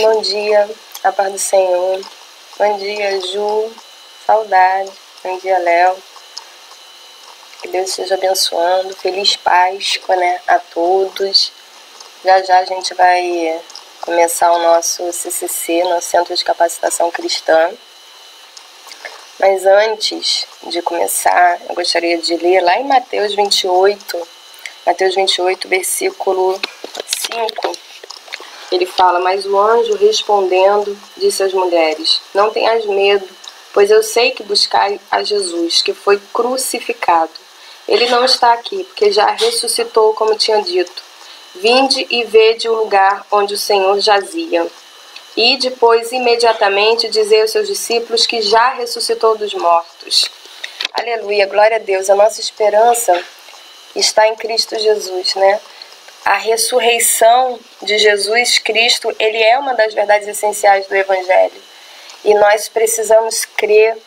Bom dia, a paz do Senhor. Bom dia, Ju. Saudade. Bom dia, Léo. Que Deus esteja abençoando. Feliz Páscoa, né, a todos. Já já a gente vai começar o nosso CCC, nosso Centro de Capacitação Cristã. Mas antes de começar, eu gostaria de ler lá em Mateus 28, versículo 5. Ele fala: mas o anjo respondendo disse às mulheres: não tenhas medo, pois eu sei que buscai a Jesus, que foi crucificado. Ele não está aqui, porque já ressuscitou, como tinha dito. Vinde e vede o lugar onde o Senhor jazia. E depois, imediatamente, dizei aos seus discípulos que já ressuscitou dos mortos. Aleluia, glória a Deus. A nossa esperança está em Cristo Jesus, né? A ressurreição de Jesus Cristo, ele é uma das verdades essenciais do Evangelho. E nós precisamos crer.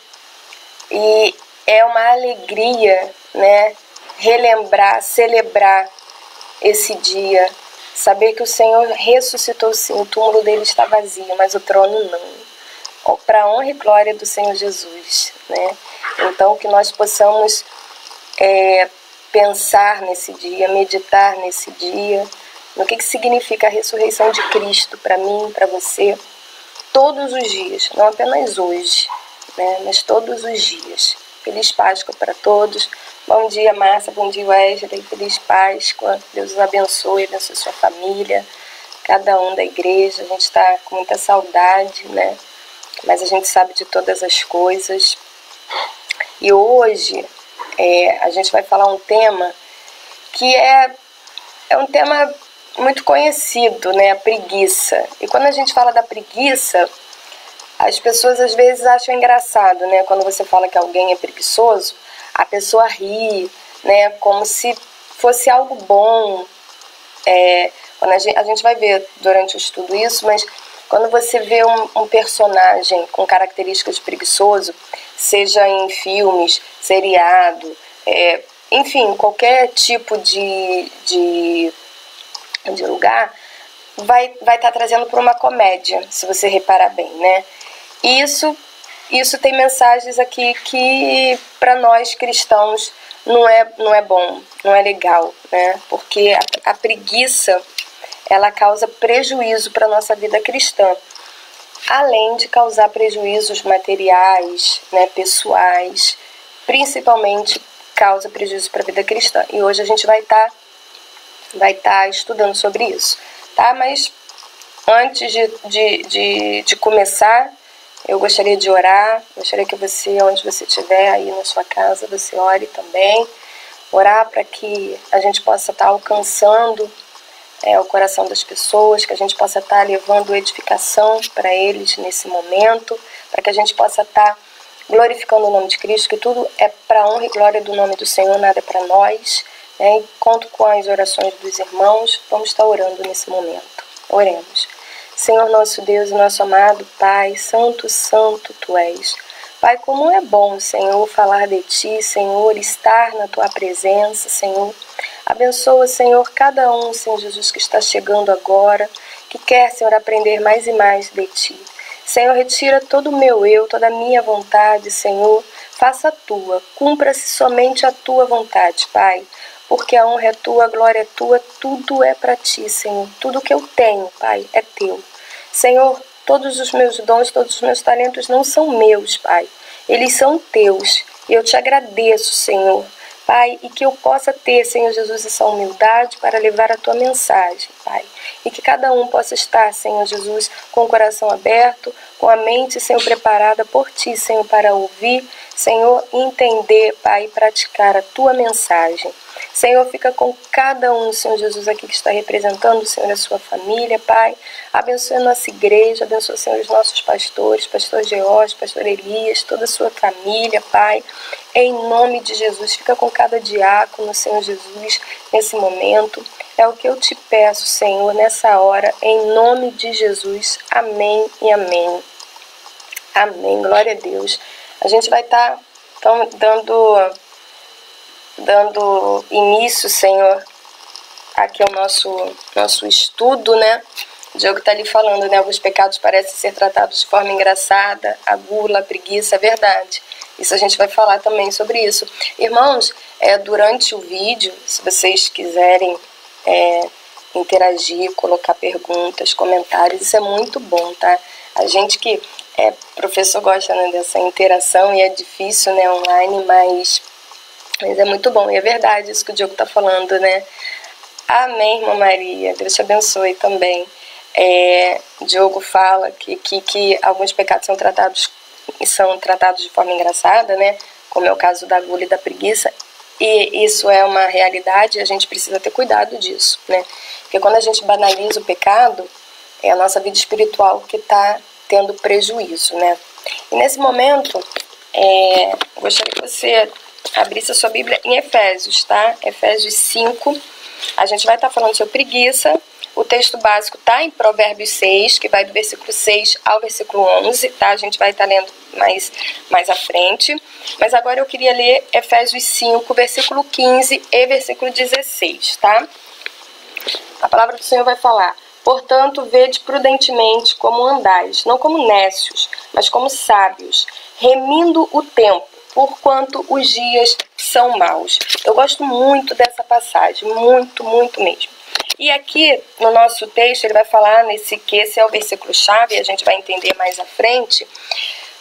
E é uma alegria, né? Relembrar, celebrar esse dia. Saber que o Senhor ressuscitou sim, o túmulo dele está vazio, mas o trono não. Para a honra e glória do Senhor Jesus, né? Então que nós possamos pensar nesse dia, meditar nesse dia, no que significa a ressurreição de Cristo para mim, para você, todos os dias, não apenas hoje, né? Mas todos os dias. Feliz Páscoa para todos. Bom dia, Márcia. Bom dia, Wesley. Feliz Páscoa. Deus os abençoe sua família, cada um da igreja. A gente está com muita saudade, né? Mas a gente sabe de todas as coisas. E hoje a gente vai falar um tema que é um tema muito conhecido, né? A preguiça. E quando a gente fala da preguiça, as pessoas às vezes acham engraçado, né? Quando você fala que alguém é preguiçoso, a pessoa ri, né? Como se fosse algo bom. Quando a gente vai ver durante o estudo isso, mas quando você vê um personagem com características de preguiçoso, seja em filmes, seriado, enfim, qualquer tipo de lugar, vai estar trazendo para uma comédia, se você reparar bem, né? E isso tem mensagens aqui que para nós cristãos não é bom, não é legal, né? Porque a preguiça, ela causa prejuízo para a nossa vida cristã, além de causar prejuízos materiais, né, pessoais, principalmente causa prejuízo para a vida cristã. E hoje a gente vai estar estudando sobre isso, tá? Mas antes de começar, eu gostaria de orar. Gostaria que você, onde você estiver aí na sua casa, você ore também. Orar para que a gente possa estar alcançando o coração das pessoas, que a gente possa estar levando edificação para eles nesse momento, para que a gente possa estar glorificando o nome de Cristo, que tudo é para a honra e glória do nome do Senhor, nada é para nós, né? E conto com as orações dos irmãos. Vamos estar orando nesse momento. Oremos. Senhor nosso Deus e nosso amado Pai, santo, santo Tu és. Pai, como é bom, Senhor, falar de Ti, Senhor, estar na Tua presença, Senhor. Abençoa, Senhor, cada um, Senhor Jesus, que está chegando agora, que quer, Senhor, aprender mais e mais de Ti. Senhor, retira todo o meu eu, toda a minha vontade, Senhor. Faça a Tua, cumpra-se somente a Tua vontade, Pai. Porque a honra é Tua, a glória é Tua, tudo é para Ti, Senhor. Tudo que eu tenho, Pai, é Teu. Senhor, todos os meus dons, todos os meus talentos não são meus, Pai. Eles são Teus. E eu Te agradeço, Senhor, Pai, e que eu possa ter, Senhor Jesus, essa humildade para levar a Tua mensagem, Pai. E que cada um possa estar, Senhor Jesus, com o coração aberto, com a mente, Senhor, preparada por Ti, Senhor, para ouvir, Senhor, entender, Pai, e praticar a Tua mensagem. Senhor, fica com cada um, Senhor Jesus, aqui que está representando, Senhor, a sua família, Pai. Abençoe a nossa igreja, abençoe, Senhor, os nossos pastores, pastor George, pastor Elias, toda a sua família, Pai. Em nome de Jesus, fica com cada diácono, Senhor Jesus, nesse momento. É o que eu te peço, Senhor, nessa hora, em nome de Jesus. Amém e amém. Amém, glória a Deus. A gente vai estar dando início, Senhor, aqui ao nosso estudo, né? O Diogo tá ali falando, né? Alguns pecados parecem ser tratados de forma engraçada, a gula, a preguiça, é verdade. Isso a gente vai falar também sobre isso. Irmãos, durante o vídeo, se vocês quiserem interagir, colocar perguntas, comentários, isso é muito bom, tá? A gente que professor gosta, né, dessa interação e é difícil, né, online, mas é muito bom. E é verdade isso que o Diogo tá falando, né? Amém, irmã Maria. Deus te abençoe também. Diogo fala que alguns pecados são tratados de forma engraçada, né? Como é o caso da gula e da preguiça. E isso é uma realidade e a gente precisa ter cuidado disso, né? Porque quando a gente banaliza o pecado, é a nossa vida espiritual que está tendo prejuízo, né? E nesse momento, gostaria que você abrisse a sua Bíblia em Efésios, tá? Efésios 5. A gente vai estar falando sobre preguiça. O texto básico está em Provérbios 6, que vai do versículo 6 ao versículo 11, tá? A gente vai estar lendo mais à frente. Mas agora eu queria ler Efésios 5, versículo 15 e versículo 16, tá? A palavra do Senhor vai falar: portanto, vede prudentemente como andais, não como necios, mas como sábios, remindo o tempo, porquanto os dias são maus. Eu gosto muito dessa passagem, muito, muito mesmo. E aqui no nosso texto ele vai falar que esse é o versículo-chave, e a gente vai entender mais à frente,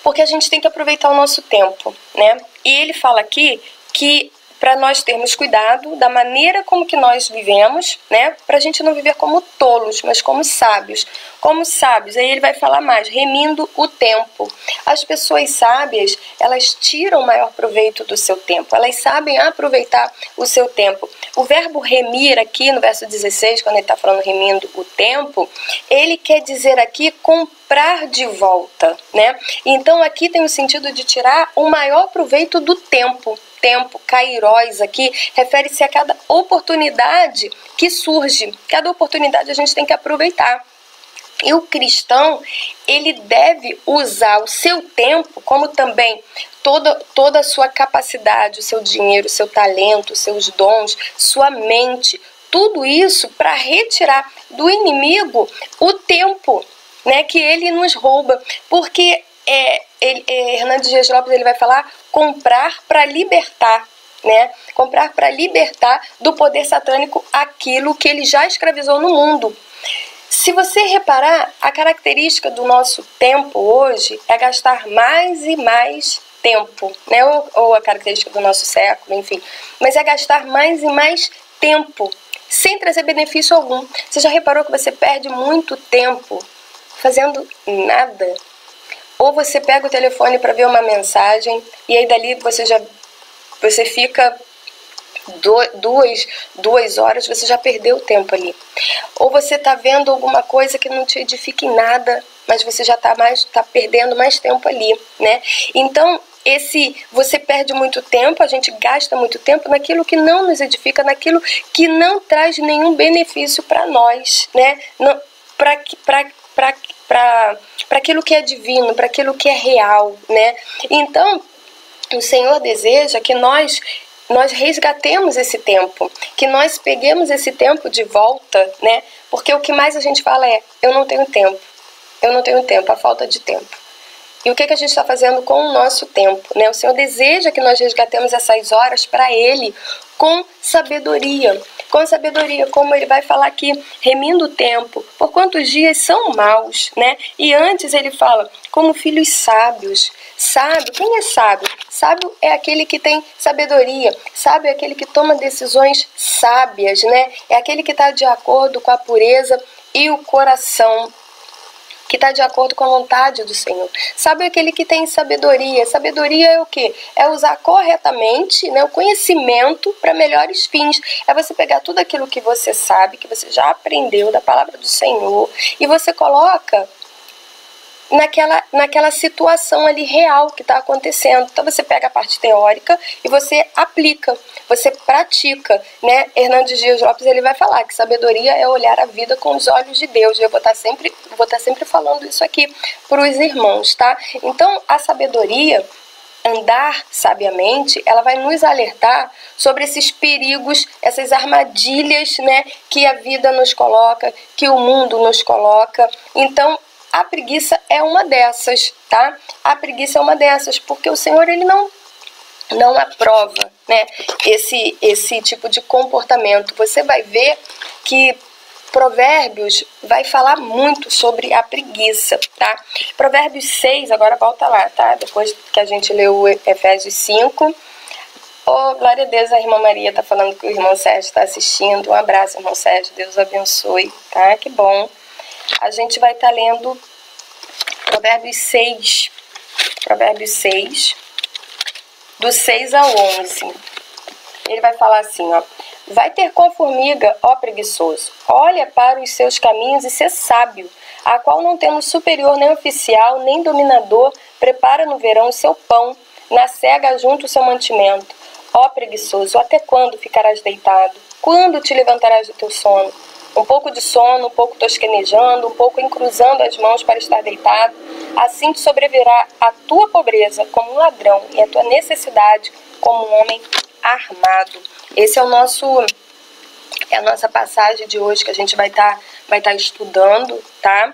porque a gente tem que aproveitar o nosso tempo, né? E ele fala aqui que para nós termos cuidado da maneira como que nós vivemos, né? Para a gente não viver como tolos, mas como sábios. Como sábios, aí ele vai falar mais, remindo o tempo. As pessoas sábias, elas tiram o maior proveito do seu tempo, elas sabem aproveitar o seu tempo. O verbo remir aqui no verso 16, quando ele está falando remindo o tempo, ele quer dizer aqui comprar de volta, né? Então aqui tem o sentido de tirar o maior proveito do tempo. Tempo, kairos aqui, refere-se a cada oportunidade que surge. Cada oportunidade a gente tem que aproveitar. E o cristão, ele deve usar o seu tempo, como também toda a sua capacidade, o seu dinheiro, o seu talento, os seus dons, sua mente, tudo isso para retirar do inimigo o tempo, né, que ele nos rouba. Porque Hernandes Dias Lopes ele vai falar comprar para libertar, né? Comprar para libertar do poder satânico aquilo que ele já escravizou no mundo. Se você reparar, a característica do nosso tempo hoje é gastar mais e mais tempo, né? Ou a característica do nosso século, enfim. Mas é gastar mais e mais tempo, sem trazer benefício algum. Você já reparou que você perde muito tempo fazendo nada? Ou você pega o telefone para ver uma mensagem e aí dali você fica 2 horas, você já perdeu o tempo ali. Ou você está vendo alguma coisa que não te edifica em nada, mas você já está perdendo mais tempo ali, né? Então, você perde muito tempo, a gente gasta muito tempo naquilo que não nos edifica, naquilo que não traz nenhum benefício para nós, né? Para aquilo que é divino, para aquilo que é real, né? Então, o Senhor deseja que nós resgatemos esse tempo, que nós peguemos esse tempo de volta, né? Porque o que mais a gente fala eu não tenho tempo, a falta de tempo. E o que a gente está fazendo com o nosso tempo, né? O Senhor deseja que nós resgatemos essas horas para Ele com sabedoria, como ele vai falar aqui, remindo o tempo, por quantos dias são maus, né? E antes ele fala, como filhos sábios. Sábio, quem é sábio? Sábio é aquele que tem sabedoria, sábio é aquele que toma decisões sábias, né? É aquele que está de acordo com a pureza e o coração, que está de acordo com a vontade do Senhor. Sabe aquele que tem sabedoria? Sabedoria é o quê? É usar corretamente, né, o conhecimento para melhores fins. É você pegar tudo aquilo que você sabe, que você já aprendeu da palavra do Senhor, e você coloca naquela situação ali real que está acontecendo. Então você pega a parte teórica e você aplica, você pratica, né? Hernandes Dias Lopes ele vai falar que sabedoria é olhar a vida com os olhos de Deus. Eu vou estar sempre falando isso aqui para os irmãos, tá? Então a sabedoria andar sabiamente, ela vai nos alertar sobre esses perigos, essas armadilhas, né, que a vida nos coloca, que o mundo nos coloca. Então, a preguiça é uma dessas, tá? A preguiça é uma dessas, porque o Senhor, ele não aprova, né, esse tipo de comportamento. Você vai ver que Provérbios vai falar muito sobre a preguiça, tá? Provérbios 6, agora volta lá, tá? Depois que a gente leu Efésios 5. Oh, glória a Deus, a irmã Maria tá falando que o irmão Sérgio está assistindo. Um abraço, irmão Sérgio, Deus abençoe, tá? Que bom. A gente vai estar lendo Provérbios 6, do 6 ao 11. Ele vai falar assim, ó: vai ter com a formiga, ó preguiçoso, olha para os seus caminhos e ser sábio, a qual não tendo superior nem oficial, nem dominador, prepara no verão o seu pão, na cega junto o seu mantimento. Ó preguiçoso, até quando ficarás deitado? Quando te levantarás do teu sono? Um pouco de sono, um pouco tosquenejando, um pouco encruzando as mãos para estar deitado. Assim te sobrevirá a tua pobreza como um ladrão e a tua necessidade como um homem armado. Esse é a nossa passagem de hoje que a gente vai estar estudando, tá?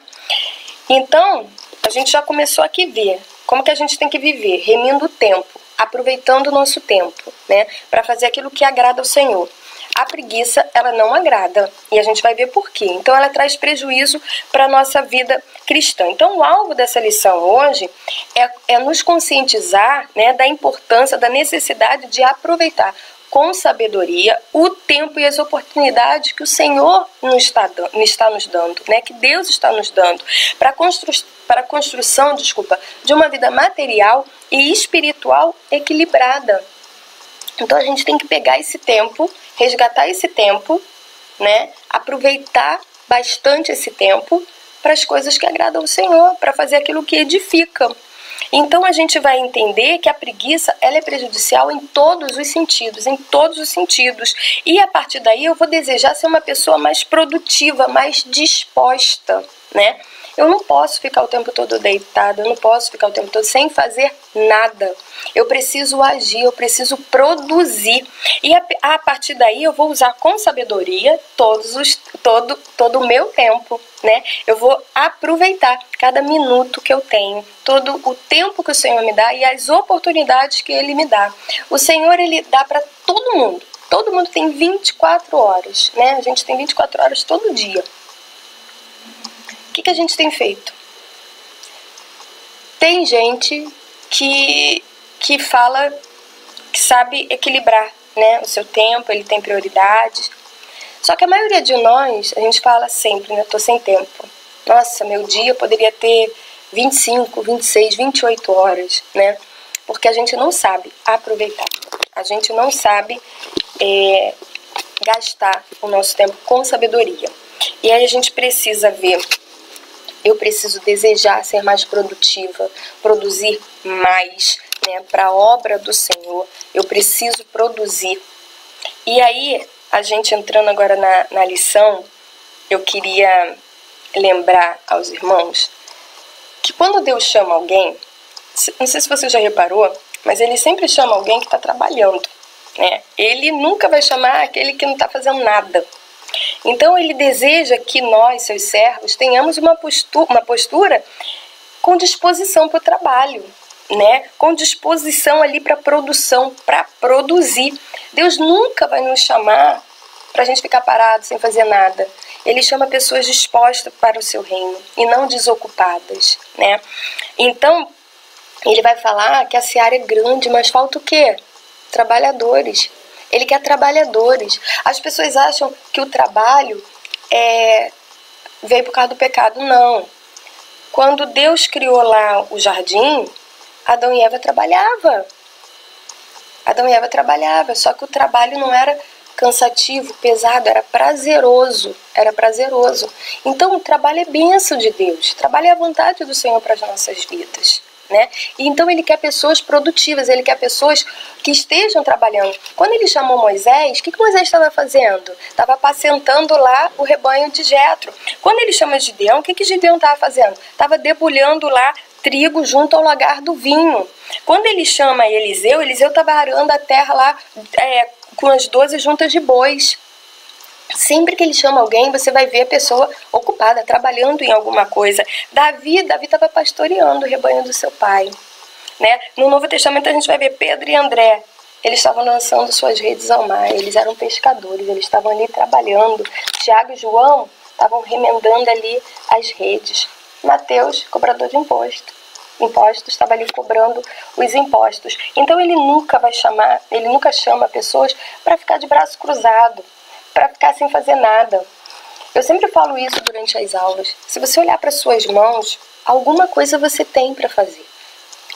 Então, a gente já começou aqui a ver como que a gente tem que viver, remindo o tempo, aproveitando o nosso tempo, né, para fazer aquilo que agrada ao Senhor. A preguiça, ela não agrada, e a gente vai ver por quê. Então, ela traz prejuízo para a nossa vida cristã. Então, o alvo dessa lição hoje é nos conscientizar, né, da importância, da necessidade de aproveitar com sabedoria o tempo e as oportunidades que o Senhor está nos dando, né, que Deus está nos dando, para a construção de uma vida material e espiritual equilibrada. Então, a gente tem que pegar esse tempo, resgatar esse tempo, né? Aproveitar bastante esse tempo para as coisas que agradam ao Senhor, para fazer aquilo que edifica. Então, a gente vai entender que a preguiça, ela é prejudicial em todos os sentidos, E a partir daí eu vou desejar ser uma pessoa mais produtiva, mais disposta, né? Eu não posso ficar o tempo todo deitada, eu não posso ficar o tempo todo sem fazer nada. Eu preciso agir, eu preciso produzir. E a partir daí eu vou usar com sabedoria todo o meu tempo, né? Eu vou aproveitar cada minuto que eu tenho, todo o tempo que o Senhor me dá e as oportunidades que Ele me dá. O Senhor, Ele dá para todo mundo. Todo mundo tem 24 horas, né? A gente tem 24 horas todo dia. O que a gente tem feito? Tem gente que fala, que sabe equilibrar, né, o seu tempo, ele tem prioridades. Só que a maioria de nós, a gente fala sempre, né, tô sem tempo. Nossa, meu dia poderia ter 25, 26, 28 horas, né? Porque a gente não sabe aproveitar. A gente não sabe gastar o nosso tempo com sabedoria. E aí a gente precisa ver. Eu preciso desejar ser mais produtiva, produzir mais, né, para a obra do Senhor. Eu preciso produzir. E aí, a gente entrando agora na lição, eu queria lembrar aos irmãos que quando Deus chama alguém, não sei se você já reparou, mas Ele sempre chama alguém que está trabalhando, né? Ele nunca vai chamar aquele que não está fazendo nada. Então, Ele deseja que nós, seus servos, tenhamos uma postura com disposição para o trabalho, né? Com disposição ali para a produção, para produzir. Deus nunca vai nos chamar para a gente ficar parado sem fazer nada. Ele chama pessoas dispostas para o seu reino e não desocupadas, né? Então, Ele vai falar que a seara é grande, mas falta o quê? Trabalhadores. Ele quer trabalhadores. As pessoas acham que o trabalho veio por causa do pecado. Não. Quando Deus criou lá o jardim, Adão e Eva trabalhavam. Só que o trabalho não era cansativo, pesado, era prazeroso. Então o trabalho é bênção de Deus. O trabalho é a vontade do Senhor para as nossas vidas, né? E então Ele quer pessoas produtivas, Ele quer pessoas que estejam trabalhando. Quando Ele chamou Moisés, o que Moisés estava fazendo? Estava apacentando lá o rebanho de Jetro. Quando Ele chama Gideão, o que Gideão estava fazendo? Estava debulhando lá trigo junto ao lagar do vinho. Quando ele chama Eliseu estava arando a terra lá com as 12 juntas de bois. Sempre que ele chama alguém, você vai ver a pessoa ocupada, trabalhando em alguma coisa. Davi estava pastoreando o rebanho do seu pai. Né? No Novo Testamento a gente vai ver Pedro e André. Eles estavam lançando suas redes ao mar, eles eram pescadores, eles estavam ali trabalhando. Tiago e João estavam remendando ali as redes. Mateus, cobrador de impostos, estava ali cobrando os impostos. Então ele nunca chama pessoas para ficar de braço cruzado, para ficar sem fazer nada. Eu sempre falo isso durante as aulas. Se você olhar para suas mãos, alguma coisa você tem para fazer.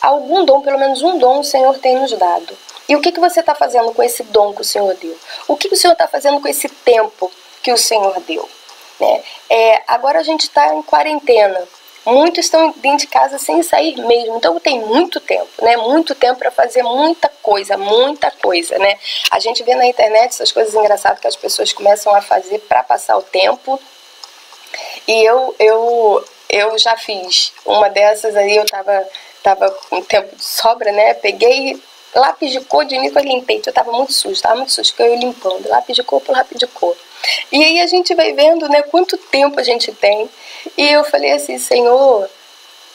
Algum dom, pelo menos um dom, o Senhor tem nos dado. E o que você está fazendo com esse dom que o Senhor deu? O que o Senhor está fazendo com esse tempo que o Senhor deu? Né? Agora a gente está em quarentena. Muitos estão dentro de casa sem sair mesmo. Então tem muito tempo, né? Muito tempo para fazer muita coisa, né? A gente vê na internet essas coisas engraçadas que as pessoas começam a fazer para passar o tempo. E eu já fiz uma dessas aí, eu tava com tempo de sobra, né? Peguei lápis de cor de Nico, eu limpei, eu tava muito sujo, fiquei eu limpando, lápis de cor por lápis de cor. E aí a gente vai vendo, né, quanto tempo a gente tem. E eu falei assim, Senhor,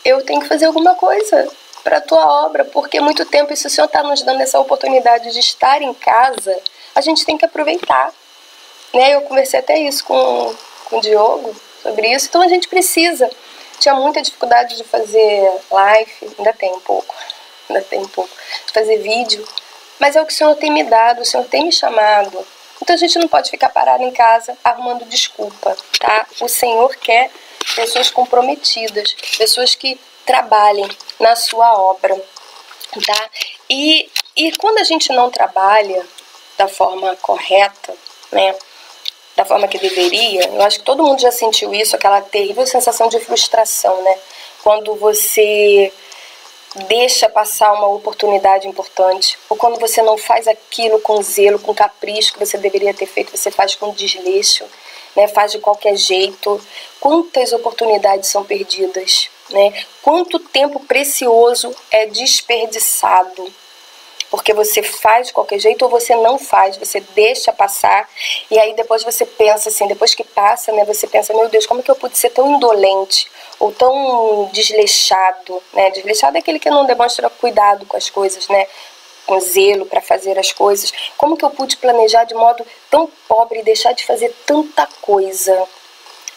eu tenho que fazer alguma coisa para a tua obra, porque muito tempo, e se o Senhor está nos dando essa oportunidade de estar em casa, a gente tem que aproveitar. Né? Eu conversei até isso com o Diogo, sobre isso, então a gente precisa. Tinha muita dificuldade de fazer live, ainda tem um pouco, de fazer vídeo, mas é o que o Senhor tem me dado, o Senhor tem me chamado. Então a gente não pode ficar parado em casa arrumando desculpa, tá? O Senhor quer pessoas comprometidas, pessoas que trabalhem na sua obra, tá? E quando a gente não trabalha da forma correta, né? Da forma que deveria, eu acho que todo mundo já sentiu isso, aquela terrível sensação de frustração, né? Quando você deixa passar uma oportunidade importante, ou quando você não faz aquilo com zelo, com capricho que você deveria ter feito, você faz com desleixo, né? Faz de qualquer jeito. Quantas oportunidades são perdidas, né? Quanto tempo precioso é desperdiçado, porque você faz de qualquer jeito ou você não faz, você deixa passar, e aí depois você pensa assim, depois que passa, né, você pensa, meu Deus, como que eu pude ser tão indolente ou tão desleixado, né? Desleixado é aquele que não demonstra cuidado com as coisas, né? Com zelo para fazer as coisas. Como que eu pude planejar de modo tão pobre e deixar de fazer tanta coisa?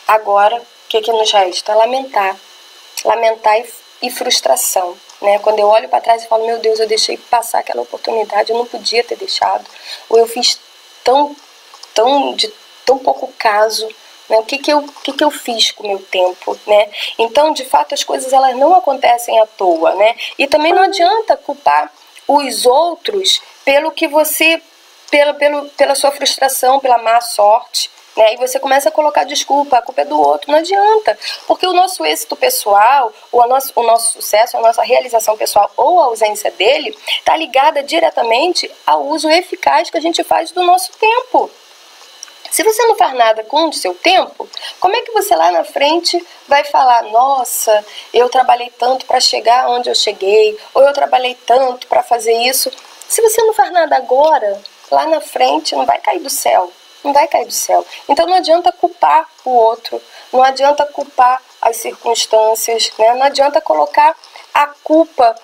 Agora, o que nos resta? Lamentar e frustração. Né? Quando eu olho para trás e falo, meu Deus, eu deixei passar aquela oportunidade, eu não podia ter deixado, ou eu fiz de tão pouco caso, né? O que eu fiz com o meu tempo, né? Então, de fato, as coisas elas não acontecem à toa, né? E também não adianta culpar os outros pelo que você, pela sua frustração, pela má sorte, né? E você começa a colocar desculpa, a culpa é do outro, não adianta, porque o nosso êxito pessoal, o nosso sucesso, a nossa realização pessoal ou a ausência dele está ligada diretamente ao uso eficaz que a gente faz do nosso tempo. Se você não faz nada com o seu tempo, como é que você lá na frente vai falar, nossa, eu trabalhei tanto para chegar onde eu cheguei, ou eu trabalhei tanto para fazer isso? Se você não faz nada agora, lá na frente não vai cair do céu. Não vai cair do céu. Então não adianta culpar o outro, não adianta culpar as circunstâncias, né? Não adianta colocar a culpa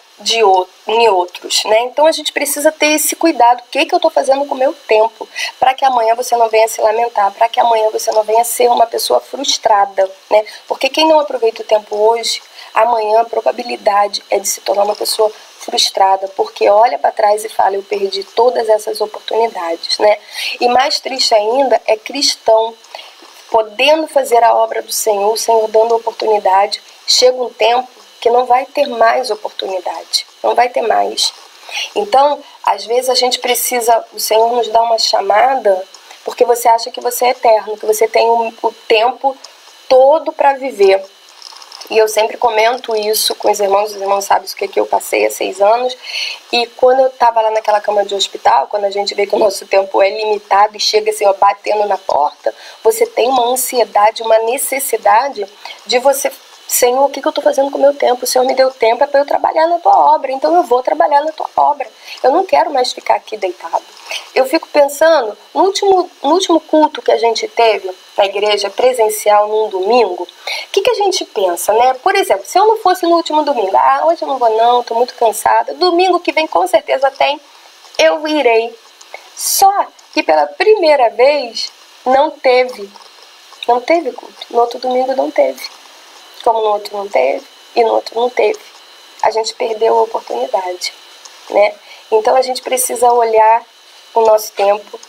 em outros, né? Então a gente precisa ter esse cuidado. O que eu estou fazendo com o meu tempo? Para que amanhã você não venha se lamentar, para que amanhã você não venha ser uma pessoa frustrada, né? Porque quem não aproveita o tempo hoje, amanhã a probabilidade é de se tornar uma pessoa frustrada, porque olha para trás e fala, eu perdi todas essas oportunidades, né? E mais triste ainda é cristão podendo fazer a obra do Senhor, o Senhor dando oportunidade, chega um tempo que não vai ter mais oportunidade, não vai ter mais. Então, às vezes a gente precisa, o Senhor nos dá uma chamada, porque você acha que você é eterno, que você tem o tempo todo para viver. E eu sempre comento isso com os irmãos sabem o que eu passei há 6 anos. E quando eu estava lá naquela cama de hospital, quando a gente vê que o nosso tempo é limitado e chega assim, ó, batendo na porta, você tem uma ansiedade, uma necessidade de você Senhor, o que eu estou fazendo com o meu tempo? O Senhor me deu tempo, é para eu trabalhar na tua obra, então eu vou trabalhar na tua obra. Eu não quero mais ficar aqui deitado. Eu fico pensando, no último culto que a gente teve na igreja presencial num domingo, o que a gente pensa, né? Por exemplo, se eu não fosse no último domingo, hoje eu não vou não, estou muito cansada, domingo que vem com certeza tem, eu irei. Só que pela primeira vez não teve culto, no outro domingo não teve. Como no outro não teve, e no outro não teve. A gente perdeu a oportunidade, né? Então a gente precisa olhar o nosso tempo,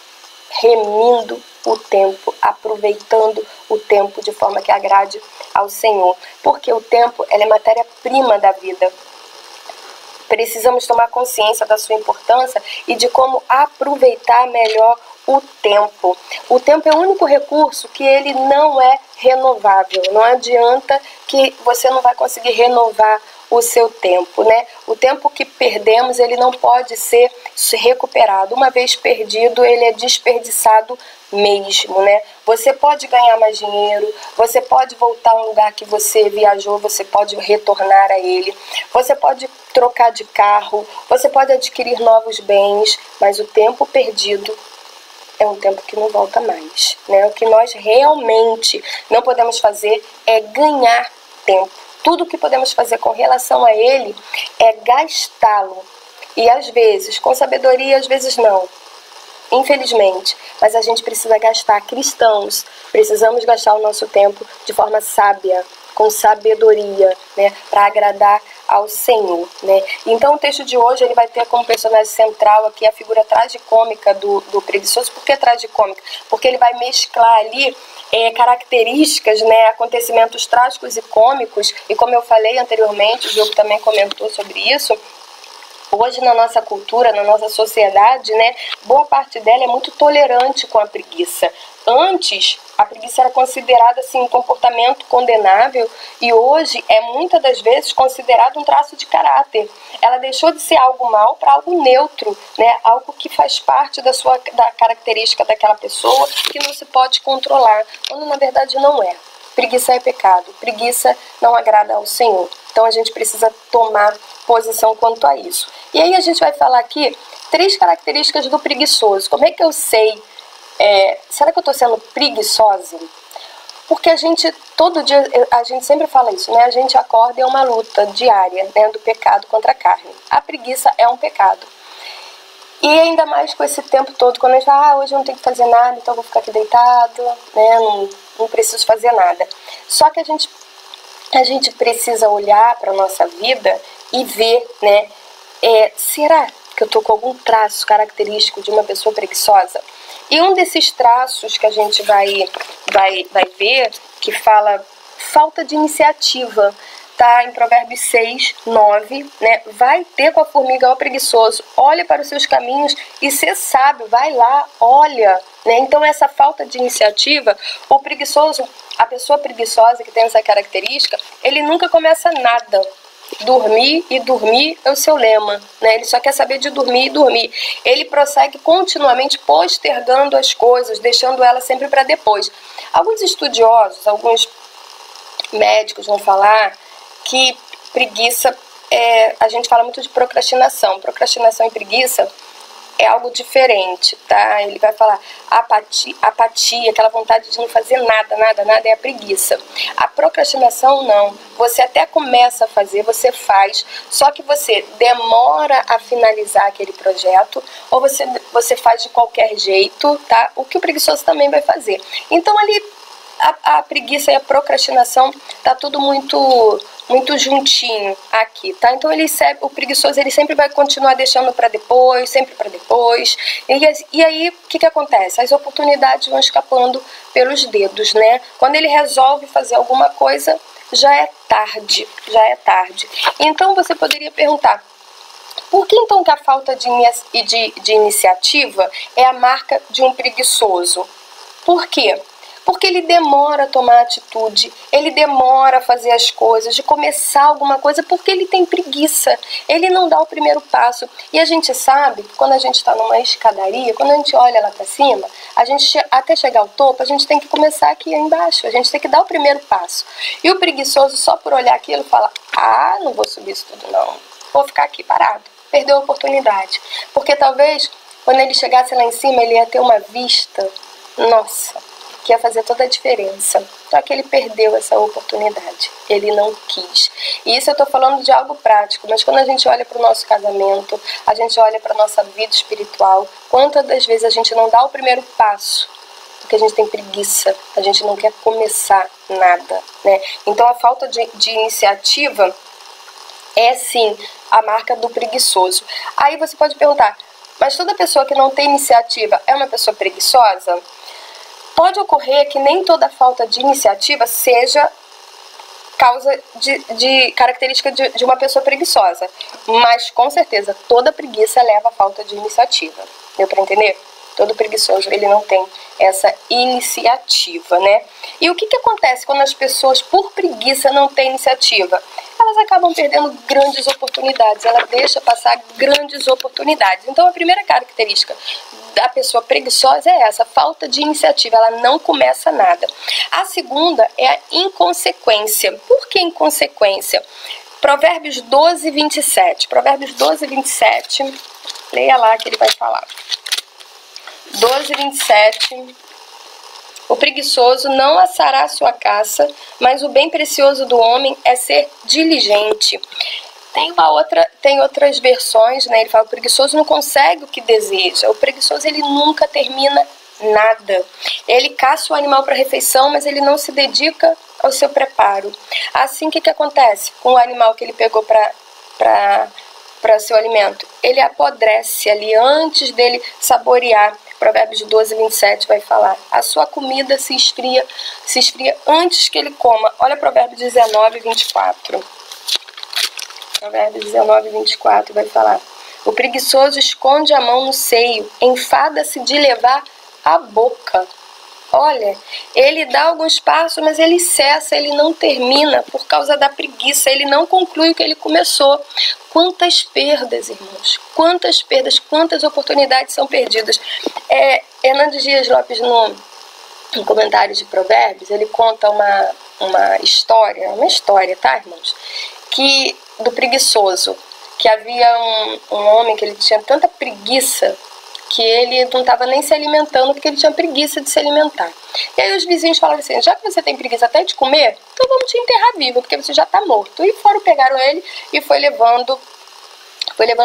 remindo o tempo, aproveitando o tempo de forma que agrade ao Senhor. Porque o tempo, é matéria-prima da vida. Precisamos tomar consciência da sua importância e de como aproveitar melhor o tempo. O tempo é o único recurso que ele não é renovável. Não adianta que você não vai conseguir renovar o seu tempo, né? O tempo que perdemos, ele não pode ser recuperado. Uma vez perdido, ele é desperdiçado mesmo, né? Você pode ganhar mais dinheiro, você pode voltar a um lugar que você viajou, você pode retornar a ele, você pode trocar de carro, você pode adquirir novos bens, mas o tempo perdido é um tempo que não volta mais, né? O que nós realmente não podemos fazer é ganhar tempo. Tudo que podemos fazer com relação a ele é gastá-lo. E às vezes, com sabedoria, às vezes não. Infelizmente. Mas a gente precisa gastar. Cristãos, precisamos gastar o nosso tempo de forma sábia, com sabedoria, né? Para agradar ao Senhor, né? Então o texto de hoje ele vai ter como personagem central aqui a figura tragicômica do preguiçoso. Por que tragicômica? Porque ele vai mesclar ali características, né, acontecimentos trágicos e cômicos, e como eu falei anteriormente, o Diogo também comentou sobre isso. Hoje na nossa cultura, na nossa sociedade, né, boa parte dela é muito tolerante com a preguiça. Antes, a preguiça era considerada assim, um comportamento condenável e hoje é muitas das vezes considerado um traço de caráter. Ela deixou de ser algo mal para algo neutro, né? Algo que faz parte da característica daquela pessoa que não se pode controlar, quando na verdade não é. Preguiça é pecado, preguiça não agrada ao Senhor. Então a gente precisa tomar posição quanto a isso. E aí a gente vai falar aqui 3 características do preguiçoso. Como é que eu sei? Será que eu estou sendo preguiçosa? Porque a gente, todo dia, a gente sempre fala isso, né? A gente acorda e é uma luta diária, né, do pecado contra a carne. A preguiça é um pecado. E ainda mais com esse tempo todo, quando a gente fala, hoje eu não tenho que fazer nada, então eu vou ficar aqui deitado, né? Não preciso fazer nada. Só que a gente precisa olhar para a nossa vida e ver, né? Será que eu estou com algum traço característico de uma pessoa preguiçosa? E um desses traços que a gente vai ver, que fala falta de iniciativa, tá? Em Provérbios 6, 9, né? Vai ter com a formiga, ó preguiçoso, olha para os seus caminhos e ser sábio, vai lá, olha, né? Então essa falta de iniciativa, o preguiçoso, a pessoa preguiçosa que tem essa característica, ele nunca começa nada. Dormir e dormir é o seu lema, né? Ele só quer saber de dormir e dormir. Ele prossegue continuamente postergando as coisas, deixando elas sempre para depois. Alguns estudiosos, alguns médicos vão falar que preguiça, a gente fala muito de procrastinação. Procrastinação e preguiça é algo diferente, tá? Ele vai falar apatia, aquela vontade de não fazer nada é a preguiça. A procrastinação não, você até começa a fazer, você faz, só que você demora a finalizar aquele projeto, ou você faz de qualquer jeito, tá? O que o preguiçoso também vai fazer. Então ali a preguiça e a procrastinação tá tudo muito juntinho aqui, tá? Então o preguiçoso ele sempre vai continuar deixando para depois, sempre para depois. E aí o que acontece? As oportunidades vão escapando pelos dedos, né? Quando ele resolve fazer alguma coisa, já é tarde. Então você poderia perguntar: por que então que a falta de iniciativa é a marca de um preguiçoso? Por quê? Porque ele demora a tomar atitude, ele demora a fazer as coisas, de começar alguma coisa, porque ele tem preguiça, ele não dá o primeiro passo. E a gente sabe que quando a gente está numa escadaria, quando a gente olha lá para cima, a gente, até chegar ao topo, a gente tem que começar aqui embaixo, a gente tem que dar o primeiro passo. E o preguiçoso, só por olhar aquilo, fala: ah, não vou subir isso tudo não, vou ficar aqui parado. Perdeu a oportunidade. Porque talvez, quando ele chegasse lá em cima, ele ia ter uma vista, nossa, que ia fazer toda a diferença. Só que ele perdeu essa oportunidade. Ele não quis. E isso eu estou falando de algo prático, mas quando a gente olha para o nosso casamento, a gente olha para a nossa vida espiritual, quantas das vezes a gente não dá o primeiro passo? Porque a gente tem preguiça, a gente não quer começar nada, né? Então a falta de iniciativa é sim a marca do preguiçoso. Aí você pode perguntar: mas toda pessoa que não tem iniciativa é uma pessoa preguiçosa? Pode ocorrer que nem toda falta de iniciativa seja causa de característica de uma pessoa preguiçosa, mas com certeza toda preguiça leva à falta de iniciativa. Deu para entender? Todo preguiçoso, ele não tem essa iniciativa, né? E o que acontece quando as pessoas, por preguiça, não têm iniciativa? Elas acabam perdendo grandes oportunidades, ela deixa passar grandes oportunidades. Então, a primeira característica da pessoa preguiçosa é essa, falta de iniciativa, ela não começa nada. A segunda é a inconsequência. Por que inconsequência? Provérbios 12, 27. Provérbios 12, 27, leia lá que ele vai falar. 12, 27. O preguiçoso não assará a sua caça, mas o bem precioso do homem é ser diligente. Tem outras versões, né? Ele fala: o preguiçoso não consegue o que deseja. O preguiçoso, ele nunca termina nada. Ele caça o animal para refeição, mas ele não se dedica ao seu preparo. Assim, o que acontece com o animal que ele pegou para seu alimento? Ele apodrece ali antes dele saborear. Provérbios 12, 27 vai falar: a sua comida se esfria antes que ele coma. Olha Provérbios 19, 24. Provérbios 19, 24 vai falar: o preguiçoso esconde a mão no seio, enfada-se de levar a boca. Olha, ele dá alguns passos, mas ele cessa, ele não termina por causa da preguiça, ele não conclui o que ele começou. Quantas perdas, irmãos, quantas perdas, quantas oportunidades são perdidas. Hernandes Dias Lopes, no comentário de Provérbios, ele conta uma história, tá, irmãos? Do preguiçoso, que havia um homem que ele tinha tanta preguiça que ele não estava nem se alimentando porque ele tinha preguiça de se alimentar. E aí os vizinhos falaram assim: já que você tem preguiça até de comer, então vamos te enterrar vivo, porque você já está morto. E pegaram ele e foi levando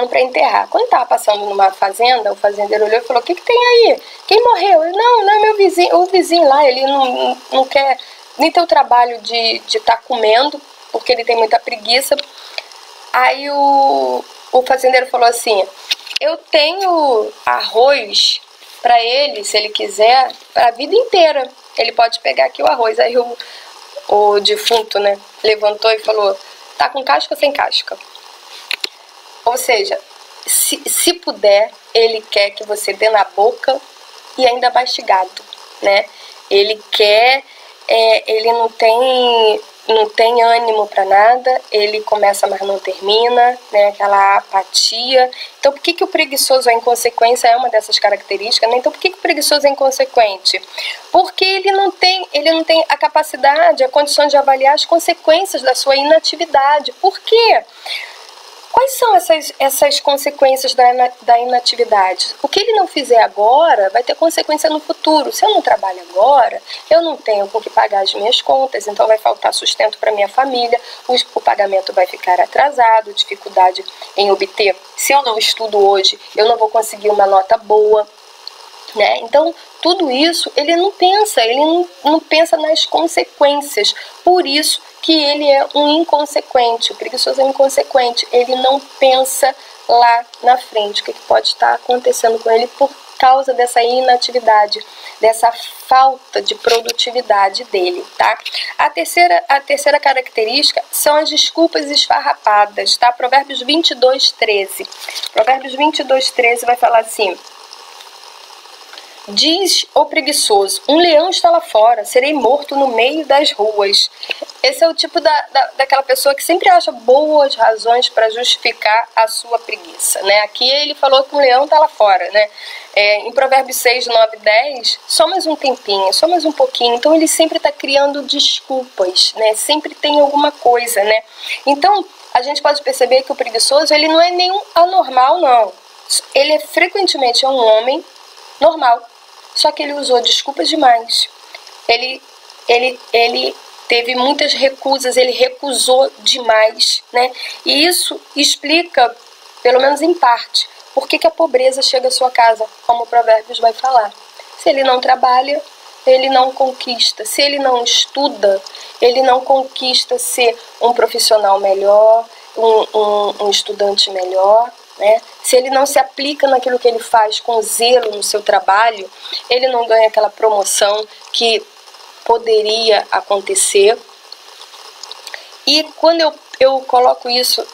para enterrar. Quando estava passando numa fazenda, o fazendeiro olhou e falou: o que tem aí? Quem morreu? Ele: não é meu vizinho. O vizinho lá, ele não quer nem ter o trabalho de estar comendo, porque ele tem muita preguiça. Aí o fazendeiro falou assim: eu tenho arroz para ele, se ele quiser, para a vida inteira. Ele pode pegar aqui o arroz. Aí o defunto, né, levantou e falou: tá com casca ou sem casca? Ou seja, se puder, ele quer que você dê na boca e ainda mastigado, né? Ele quer, ele não tem ânimo para nada, ele começa, mas não termina, né? Aquela apatia. Então, por que o preguiçoso, a inconsequência é uma dessas características, né? Então, por que o preguiçoso é inconsequente? Porque ele não tem a capacidade, a condição de avaliar as consequências da sua inatividade. Por quê? Quais são essas consequências da inatividade? O que ele não fizer agora vai ter consequência no futuro. Se eu não trabalho agora, eu não tenho com que pagar as minhas contas, então vai faltar sustento para minha família, o pagamento vai ficar atrasado, dificuldade em obter. Se eu não estudo hoje, eu não vou conseguir uma nota boa, né? Então, tudo isso ele não pensa nas consequências. Por isso que ele é um inconsequente. O preguiçoso é um inconsequente. Ele não pensa lá na frente o que pode estar acontecendo com ele por causa dessa inatividade, dessa falta de produtividade dele, tá? A terceira característica são as desculpas esfarrapadas, tá? Provérbios 22, 13. Provérbios 22, 13 vai falar assim: Diz o preguiçoso: um leão está lá fora, serei morto no meio das ruas. Esse é o tipo daquela pessoa que sempre acha boas razões para justificar a sua preguiça, né? Aqui ele falou que um leão está lá fora, né? Em Provérbios 6, 9 e 10, só mais um tempinho, só mais um pouquinho. Então ele sempre está criando desculpas, né? Sempre tem alguma coisa, né? Então a gente pode perceber que o preguiçoso, ele não é nenhum anormal, não. Ele frequentemente é um homem normal. Só que ele usou desculpas demais. Ele teve muitas recusas, ele recusou demais, né? E isso explica, pelo menos em parte, por que a pobreza chega à sua casa, como o Provérbios vai falar. Se ele não trabalha, ele não conquista. Se ele não estuda, ele não conquista ser um profissional melhor, um estudante melhor, né? Se ele não se aplica naquilo que ele faz com zelo no seu trabalho, ele não ganha aquela promoção que poderia acontecer. E quando eu coloco isso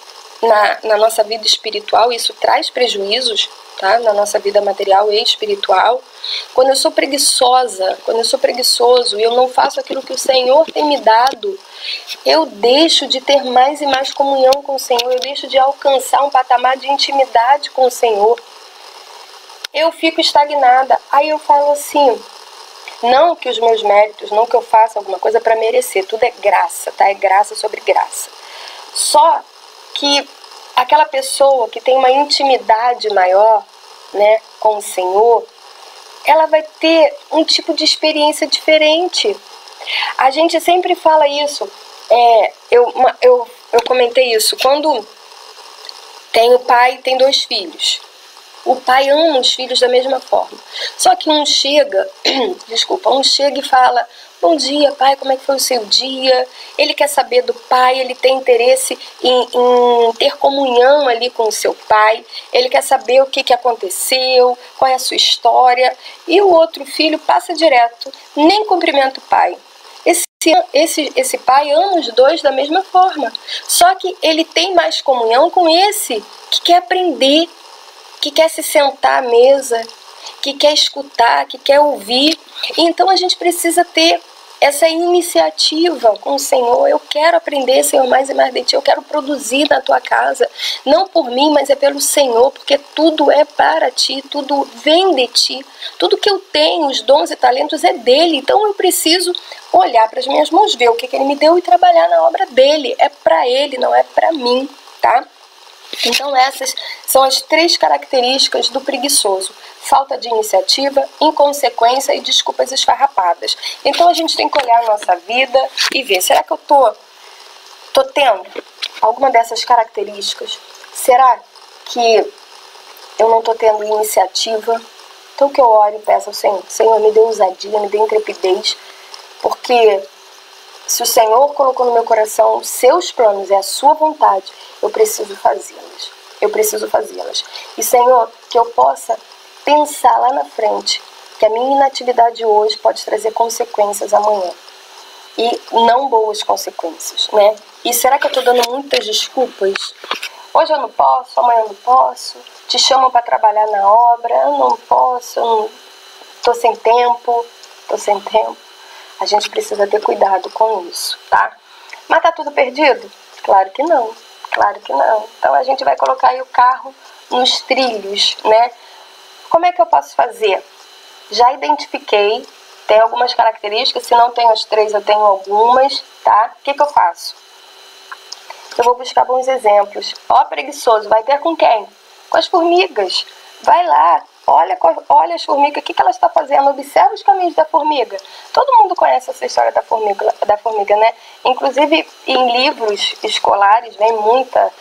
na nossa vida espiritual, isso traz prejuízos, tá? Na nossa vida material e espiritual. Quando eu sou preguiçosa, quando eu sou preguiçoso e eu não faço aquilo que o Senhor tem me dado, eu deixo de ter mais e mais comunhão com o Senhor, eu deixo de alcançar um patamar de intimidade com o Senhor. Eu fico estagnada. Aí eu falo assim, não que os meus méritos, não que eu faça alguma coisa para merecer, tudo é graça, tá? É graça sobre graça. Só que aquela pessoa que tem uma intimidade maior, né, com o Senhor, ela vai ter um tipo de experiência diferente. A gente sempre fala isso. Eu comentei isso. Quando tem o pai e tem 2 filhos. O pai ama os filhos da mesma forma. Só que um chega e fala: bom dia, pai, como é que foi o seu dia? Ele quer saber do pai, ele tem interesse em ter comunhão ali com o seu pai, ele quer saber o que aconteceu, qual é a sua história. E o outro filho passa direto, nem cumprimenta o pai. Esse pai ama os 2 da mesma forma, só que ele tem mais comunhão com esse que quer aprender, que quer se sentar à mesa, que quer escutar, que quer ouvir. Então a gente precisa ter essa iniciativa com o Senhor. Eu quero aprender, Senhor, mais e mais de Ti. Eu quero produzir na Tua casa, não por mim, mas é pelo Senhor, porque tudo é para Ti, tudo vem de Ti. Tudo que eu tenho, os dons e talentos, é dEle. Então eu preciso olhar para as minhas mãos, ver o que Ele me deu e trabalhar na obra dEle. É para Ele, não é para mim, tá? Então essas são as 3 características do preguiçoso: falta de iniciativa, inconsequência e desculpas esfarrapadas. Então a gente tem que olhar a nossa vida e ver, será que eu tô tendo alguma dessas características? Será que eu não tô tendo iniciativa? Então que eu oro e peço ao Senhor: Senhor, me dê ousadia, me dê intrepidez, porque se o Senhor colocou no meu coração os seus planos e a sua vontade, eu preciso fazê-las. Eu preciso fazê-las. E, Senhor, que eu possa pensar lá na frente que a minha inatividade hoje pode trazer consequências amanhã. E não boas consequências, né? E será que eu estou dando muitas desculpas? Hoje eu não posso, amanhã eu não posso. Te chamam para trabalhar na obra, eu não posso, eu não... tô sem tempo. A gente precisa ter cuidado com isso, tá? Mas tá tudo perdido? Claro que não, claro que não. Então a gente vai colocar aí o carro nos trilhos, né? Como é que eu posso fazer? Já identifiquei, tem algumas características, se não tenho as 3, eu tenho algumas, tá? O que eu faço? Eu vou buscar bons exemplos. Ó, preguiçoso, vai ter com quem? Com as formigas. Vai lá. Olha as formigas, o que ela está fazendo? Observa os caminhos da formiga. Todo mundo conhece essa história da formiga, né? Inclusive, em livros escolares, vem muita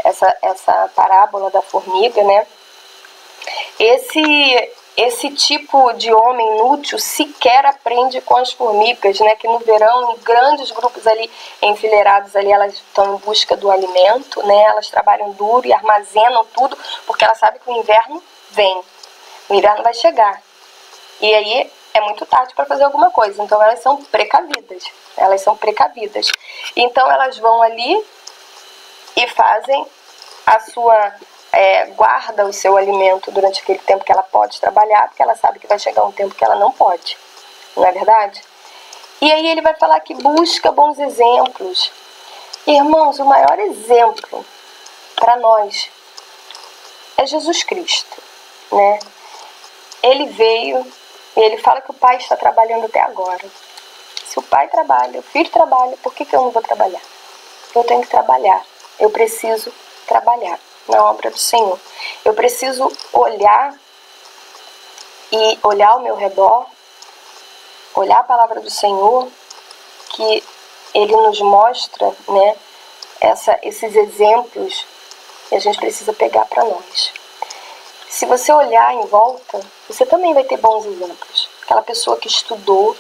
essa parábola da formiga, né? Esse tipo de homem inútil sequer aprende com as formigas, né? Que no verão, em grandes grupos ali, enfileirados ali, elas estão em busca do alimento, né? Elas trabalham duro e armazenam tudo, porque elas sabem que o inverno vem. O inverno vai chegar. E aí é muito tarde para fazer alguma coisa. Então elas são precavidas. Então elas vão ali e fazem guarda o seu alimento durante aquele tempo que ela pode trabalhar, porque ela sabe que vai chegar um tempo que ela não pode, não é verdade? E aí ele vai falar que busca bons exemplos. Irmãos, o maior exemplo para nós é Jesus Cristo, né? Ele veio e ele fala que o Pai está trabalhando até agora. Se o Pai trabalha, o Filho trabalha, por que eu não vou trabalhar? Eu tenho que trabalhar, eu preciso trabalhar na obra do Senhor. Eu preciso olhar ao meu redor, olhar a palavra do Senhor, que Ele nos mostra, né, esses exemplos que a gente precisa pegar para nós. Se você olhar em volta, você também vai ter bons exemplos. Aquela pessoa que estudou,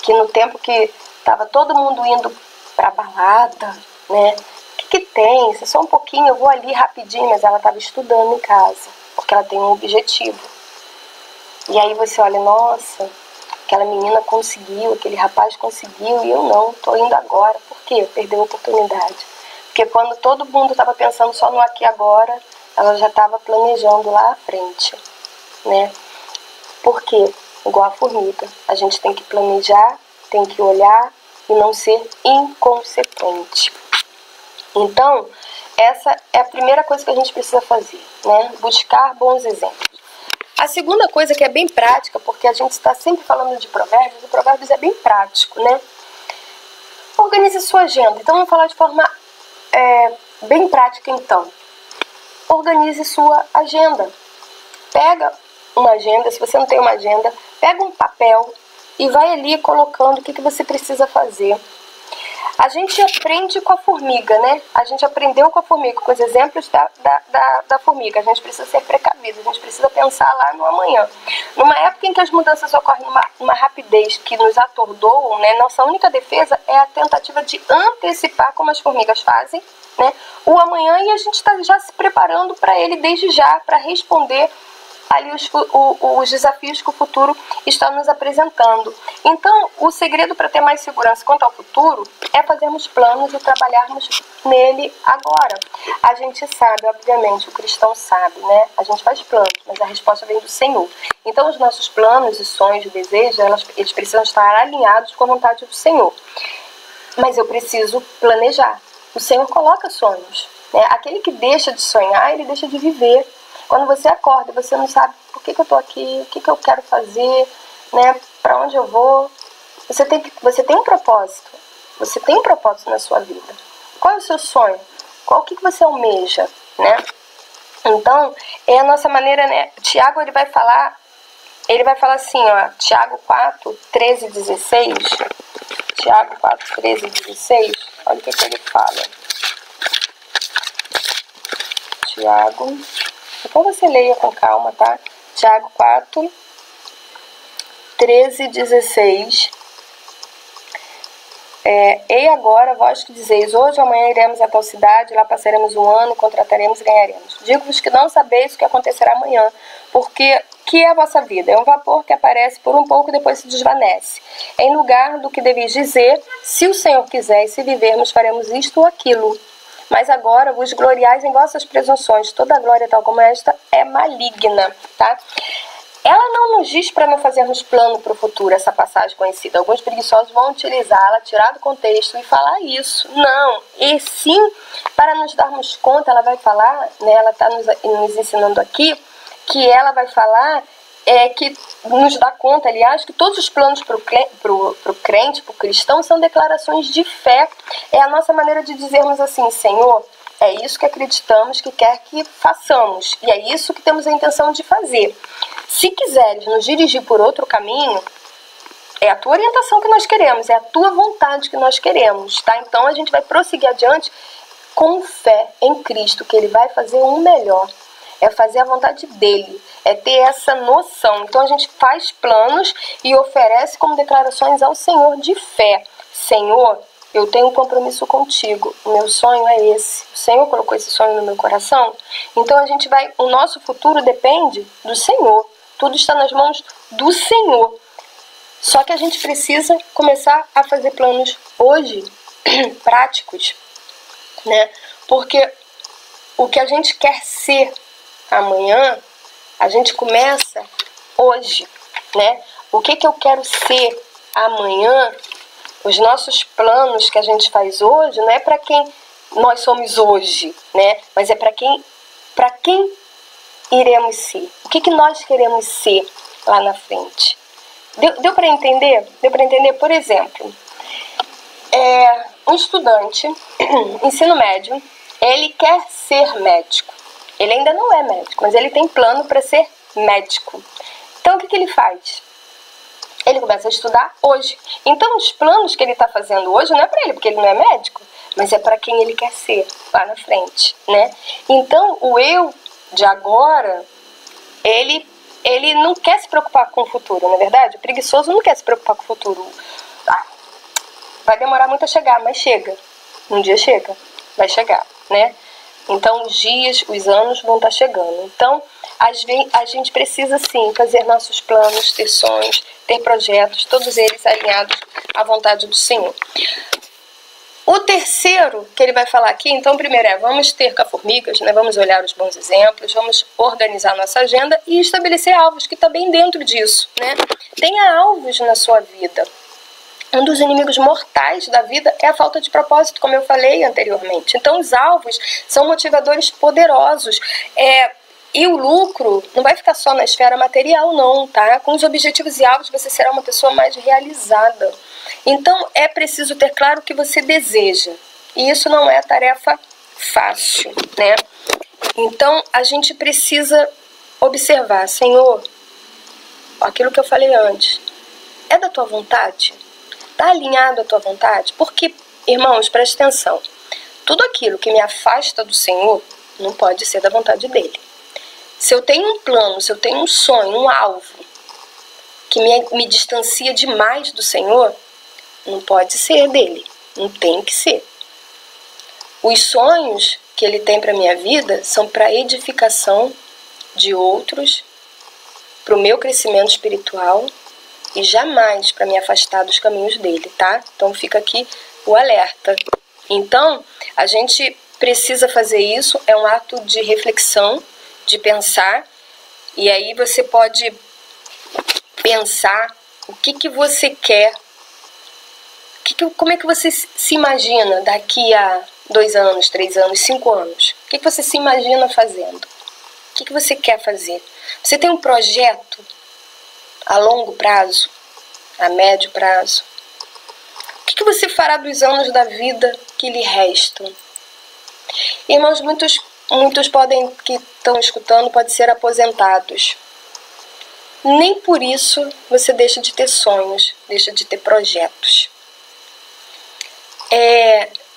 que no tempo que estava todo mundo indo para balada, né? O que tem? Se é só um pouquinho, eu vou ali rapidinho, mas ela estava estudando em casa, porque ela tem um objetivo. E aí você olha, nossa, aquela menina conseguiu, aquele rapaz conseguiu, e eu não, estou indo agora. Por quê? Perdeu a oportunidade. Porque quando todo mundo estava pensando só no aqui e agora, ela já estava planejando lá à frente, né? Por quê? Igual a formiga, a gente tem que planejar, tem que olhar e não ser inconsequente. Então, essa é a primeira coisa que a gente precisa fazer, né? Buscar bons exemplos. A segunda coisa que é bem prática, porque a gente está sempre falando de provérbios, e provérbios é bem prático, né? Organize sua agenda. Então, vamos falar de forma bem prática, então. Organize sua agenda. Pega uma agenda, se você não tem uma agenda, pega um papel e vai ali colocando o que você precisa fazer. A gente aprende com a formiga, né? A gente aprendeu com a formiga, com os exemplos da formiga. A gente precisa ser precavido, a gente precisa pensar lá no amanhã. Numa época em que as mudanças ocorrem numa rapidez que nos atordoam, né? Nossa única defesa é a tentativa de antecipar, como as formigas fazem, né? O amanhã, e a gente está já se preparando para ele desde já, para responder ali os desafios que o futuro está nos apresentando. Então, o segredo para ter mais segurança quanto ao futuro é fazermos planos e trabalharmos nele agora. A gente sabe, obviamente, o cristão sabe, né? A gente faz planos, mas a resposta vem do Senhor. Então, os nossos planos e sonhos e desejos, eles precisam estar alinhados com a vontade do Senhor. Mas eu preciso planejar. O Senhor coloca sonhos, né? Aquele que deixa de sonhar, ele deixa de viver. Quando você acorda, você não sabe por que eu estou aqui, o que eu quero fazer, né? Para onde eu vou. Você tem um propósito. Você tem um propósito na sua vida. Qual é o seu sonho? Qual que você almeja, né? Então, é a nossa maneira, né? Tiago, ele vai falar assim, ó, Tiago 4, 13 e 16. Tiago 4, 13 e 16. Olha o que ele fala. Tiago... Então você leia com calma, tá? Tiago 4, 13 e 16. E agora, vós que dizeis, hoje ou amanhã iremos a tal cidade, lá passaremos um ano, contrataremos e ganharemos. Digo-vos que não sabeis o que acontecerá amanhã, porque que é a vossa vida? É um vapor que aparece por um pouco e depois se desvanece. Em lugar do que deveis dizer, se o Senhor quiser e se vivermos, faremos isto ou aquilo. Mas agora vos gloriais em vossas presunções. Toda glória tal como esta é maligna, tá? Ela não nos diz para não fazermos plano para o futuro, essa passagem conhecida. Alguns preguiçosos vão utilizá-la, tirar do contexto e falar isso. Não, e sim, para nos darmos conta, ela vai falar, né, ela está nos ensinando aqui, que ela vai falar que nos dá conta, aliás, que todos os planos para o crente, para o cristão, são declarações de fé. É a nossa maneira de dizermos assim, Senhor, é isso que acreditamos que quer que façamos, e é isso que temos a intenção de fazer. Se quiseres nos dirigir por outro caminho, é a tua orientação que nós queremos, é a tua vontade que nós queremos, tá? Então a gente vai prosseguir adiante com fé em Cristo, que Ele vai fazer o melhor. É fazer a vontade dele, é ter essa noção. Então a gente faz planos e oferece como declarações ao Senhor de fé. Senhor, eu tenho um compromisso contigo, o meu sonho é esse. O Senhor colocou esse sonho no meu coração. Então o nosso futuro depende do Senhor. Tudo está nas mãos do Senhor. Só que a gente precisa começar a fazer planos hoje, práticos, né? Porque o que a gente quer ser amanhã, a gente começa hoje, né? O que eu quero ser amanhã, os nossos planos que a gente faz hoje, não é para quem nós somos hoje, né? Mas é para quem iremos ser. O que nós queremos ser lá na frente. Deu para entender? Deu para entender? Por exemplo, um estudante, ensino médio, ele quer ser médico. Ele ainda não é médico, mas ele tem plano para ser médico. Então, o que ele faz? Ele começa a estudar hoje. Então, os planos que ele está fazendo hoje não é para ele, porque ele não é médico, mas é para quem ele quer ser lá na frente, né? Então, o eu de agora, ele não quer se preocupar com o futuro, não é verdade? O preguiçoso não quer se preocupar com o futuro. Vai demorar muito a chegar, mas chega. Um dia chega, vai chegar, né? Então, os dias, os anos vão estar chegando. Então, a gente precisa, sim, fazer nossos planos, ter sonhos, ter projetos, todos eles alinhados à vontade do Senhor. O terceiro que ele vai falar aqui, então, primeiro vamos ter formigas, né? Vamos olhar os bons exemplos, vamos organizar nossa agenda e estabelecer alvos, que está bem dentro disso, né? Tenha alvos na sua vida. Um dos inimigos mortais da vida é a falta de propósito, como eu falei anteriormente. Então, os alvos são motivadores poderosos. E o lucro não vai ficar só na esfera material, não, tá? Com os objetivos e alvos, você será uma pessoa mais realizada. Então, é preciso ter claro o que você deseja. E isso não é tarefa fácil, né? Então, a gente precisa observar, Senhor, aquilo que eu falei antes, é da tua vontade? Está alinhado à tua vontade? Porque, irmãos, preste atenção. Tudo aquilo que me afasta do Senhor não pode ser da vontade dele. Se eu tenho um plano, se eu tenho um sonho, um alvo que me distancia demais do Senhor, não pode ser dele. Não tem que ser. Os sonhos que ele tem para a minha vida são para edificação de outros, para o meu crescimento espiritual, e jamais para me afastar dos caminhos dele, tá? Então fica aqui o alerta. Então, a gente precisa fazer isso, é um ato de reflexão, de pensar, e aí você pode pensar o que você quer, como é que você se imagina daqui a 2 anos, 3 anos, 5 anos? O que você se imagina fazendo? O que você quer fazer? Você tem um projeto a longo prazo, a médio prazo? O que você fará dos anos da vida que lhe restam? Irmãos, muitos que estão escutando podem ser aposentados. Nem por isso você deixa de ter sonhos, deixa de ter projetos.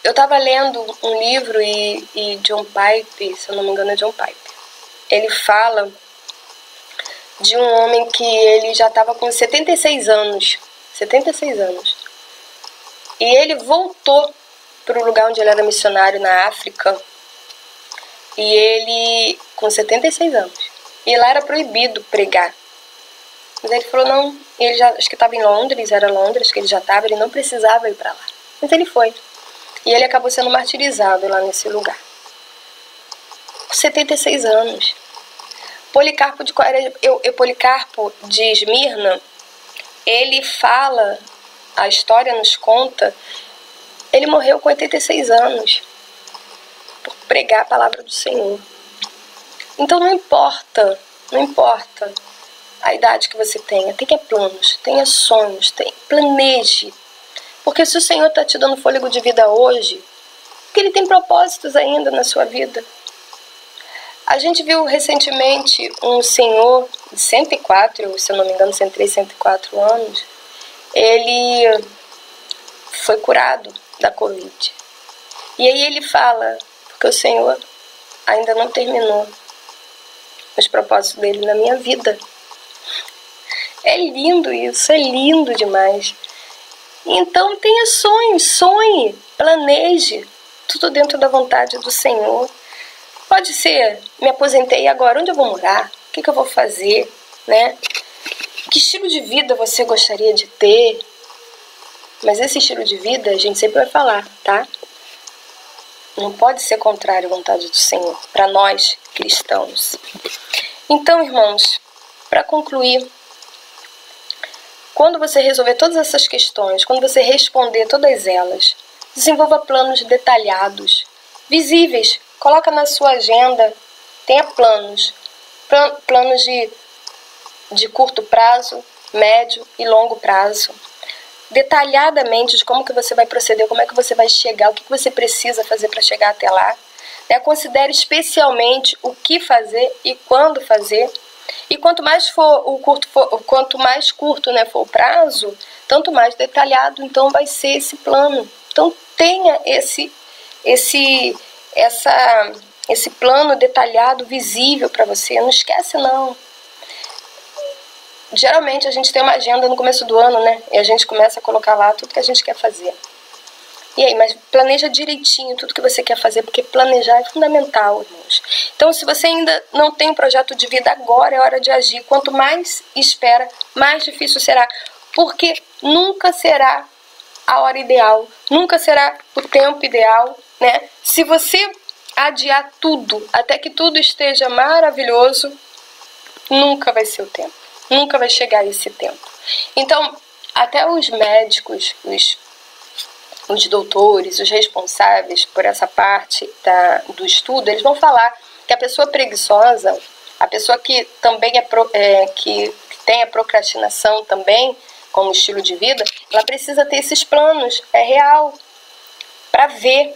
Eu estava lendo um livro e John Piper, se eu não me engano é John Piper, ele fala de um homem que ele já estava com 76 anos. 76 anos. E ele voltou para o lugar onde ele era missionário na África. E ele, com 76 anos. E lá era proibido pregar. Mas ele falou, não, ele já, acho que estava em Londres, era Londres que ele já estava, ele não precisava ir para lá. Mas ele foi. E ele acabou sendo martirizado lá nesse lugar. Com 76 anos. Policarpo de Esmirna, ele fala, a história nos conta, ele morreu com 86 anos por pregar a palavra do Senhor. Então não importa a idade que você tenha planos, tenha sonhos, planeje. Porque se o Senhor está te dando fôlego de vida hoje, porque Ele tem propósitos ainda na sua vida. A gente viu recentemente um senhor de 104, se eu não me engano, 103, 104 anos. Ele foi curado da Covid. E aí ele fala, porque o Senhor ainda não terminou os propósitos dele na minha vida. É lindo isso, é lindo demais. Então tenha sonhos, sonhe, planeje, tudo dentro da vontade do Senhor. Pode ser, me aposentei agora, onde eu vou morar? O que eu vou fazer? Né? Que estilo de vida você gostaria de ter? Mas esse estilo de vida a gente sempre vai falar, tá? Não pode ser contrário à vontade do Senhor, para nós cristãos. Então, irmãos, para concluir, quando você resolver todas essas questões, quando você responder todas elas, desenvolva planos detalhados, visíveis, coloca na sua agenda, tenha planos de curto prazo, médio e longo prazo, detalhadamente de como que você vai proceder, como é que você vai chegar, o que você precisa fazer para chegar até lá. Considere especialmente o que fazer e quando fazer. E quanto mais curto, né, for o prazo, tanto mais detalhado então vai ser esse plano. Então tenha esse plano detalhado, visível para você. Não esquece não. Geralmente a gente tem uma agenda no começo do ano, né? E a gente começa a colocar lá tudo que a gente quer fazer. E aí, mas planeja direitinho tudo que você quer fazer, porque planejar é fundamental, irmãos. Então, se você ainda não tem um projeto de vida, agora é hora de agir. Quanto mais espera, mais difícil será. Porque nunca será a hora ideal, nunca será o tempo ideal, né? Se você adiar tudo, até que tudo esteja maravilhoso, nunca vai ser o tempo. Nunca vai chegar esse tempo. Então, até os médicos, os doutores, os responsáveis por essa parte do estudo, eles vão falar que a pessoa preguiçosa, a pessoa que também que tem a procrastinação também como estilo de vida, ela precisa ter esses planos, é real, para ver,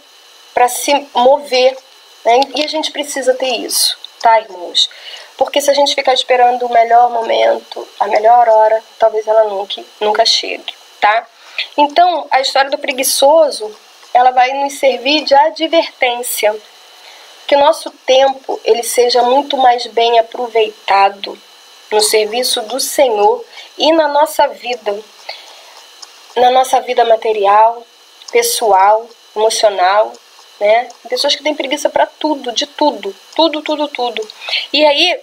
para se mover, né? E a gente precisa ter isso, tá, irmãos? Porque se a gente ficar esperando o melhor momento, a melhor hora, talvez ela nunca chegue, tá? Então, a história do preguiçoso, ela vai nos servir de advertência. Que o nosso tempo, ele seja muito mais bem aproveitado no serviço do Senhor e na nossa vida material, pessoal, emocional, né? Pessoas que têm preguiça para tudo, de tudo. E aí,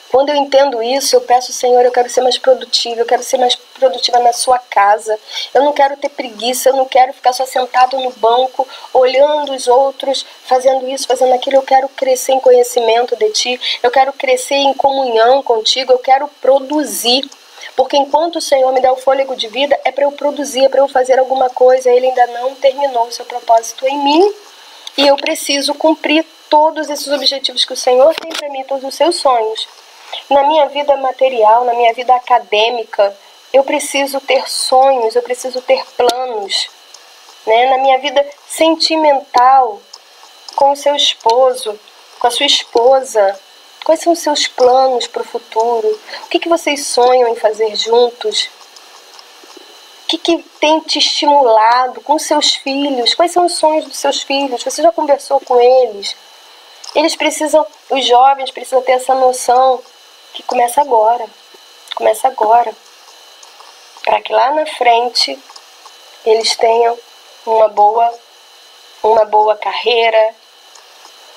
quando eu entendo isso, eu peço, Senhor, eu quero ser mais produtiva, eu quero ser mais produtiva na sua casa. Eu não quero ter preguiça, eu não quero ficar só sentado no banco, olhando os outros, fazendo isso, fazendo aquilo. Eu quero crescer em conhecimento de Ti, eu quero crescer em comunhão contigo, eu quero produzir. Porque enquanto o Senhor me dá o fôlego de vida, é para eu produzir, é para eu fazer alguma coisa. Ele ainda não terminou o seu propósito em mim e eu preciso cumprir todos esses objetivos que o Senhor tem para mim, todos os seus sonhos. Na minha vida material, na minha vida acadêmica, eu preciso ter sonhos, eu preciso ter planos, né? Na minha vida sentimental, com o seu esposo, com a sua esposa, quais são os seus planos para o futuro? O que vocês sonham em fazer juntos? O que tem te estimulado com seus filhos? Quais são os sonhos dos seus filhos? Você já conversou com eles? Eles precisam, os jovens precisam ter essa noção que começa agora, para que lá na frente eles tenham uma boa carreira,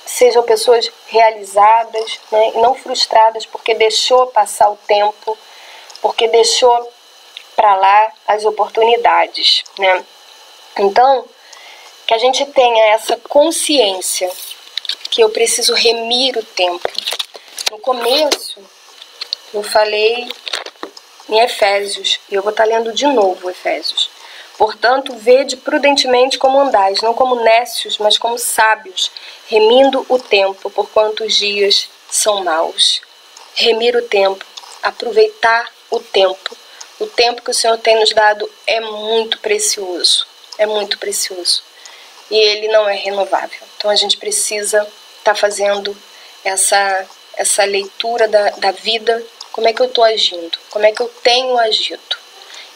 sejam pessoas realizadas, né, e não frustradas porque deixou passar o tempo, porque deixou para lá as oportunidades, né? Então, que a gente tenha essa consciência que eu preciso remir o tempo. No começo, eu falei em Efésios, e eu vou estar lendo de novo Efésios. Portanto, vede prudentemente como andais, não como nécios, mas como sábios, remindo o tempo, porquanto os dias são maus. Remir o tempo, aproveitar o tempo. O tempo que o Senhor tem nos dado é muito precioso, E ele não é renovável. Então a gente precisa estar fazendo essa leitura da vida. Como é que eu estou agindo? Como é que eu tenho agido?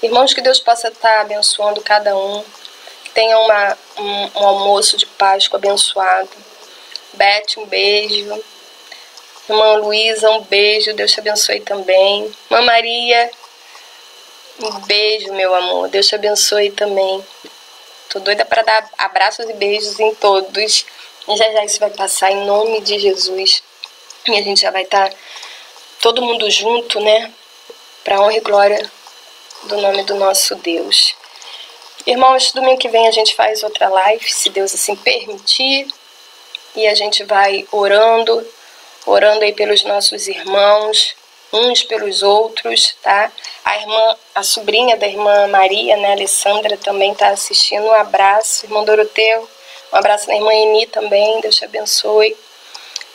Irmãos, que Deus possa estar abençoando cada um. Que tenha um almoço de Páscoa abençoado. Beth, um beijo. Irmã Luísa, um beijo. Deus te abençoe também. Irmã Maria, um beijo, meu amor. Deus te abençoe também. Tô doida para dar abraços e beijos em todos. E já isso vai passar em nome de Jesus. E a gente já vai estar todo mundo junto, né? Para honra e glória do nome do nosso Deus. Irmãos, domingo que vem a gente faz outra live, se Deus assim permitir. E a gente vai orando aí pelos nossos irmãos, uns pelos outros, tá? A sobrinha da irmã Maria, né, Alessandra, também tá assistindo. Um abraço, irmão Doroteu. Um abraço na irmã Eni também, Deus te abençoe.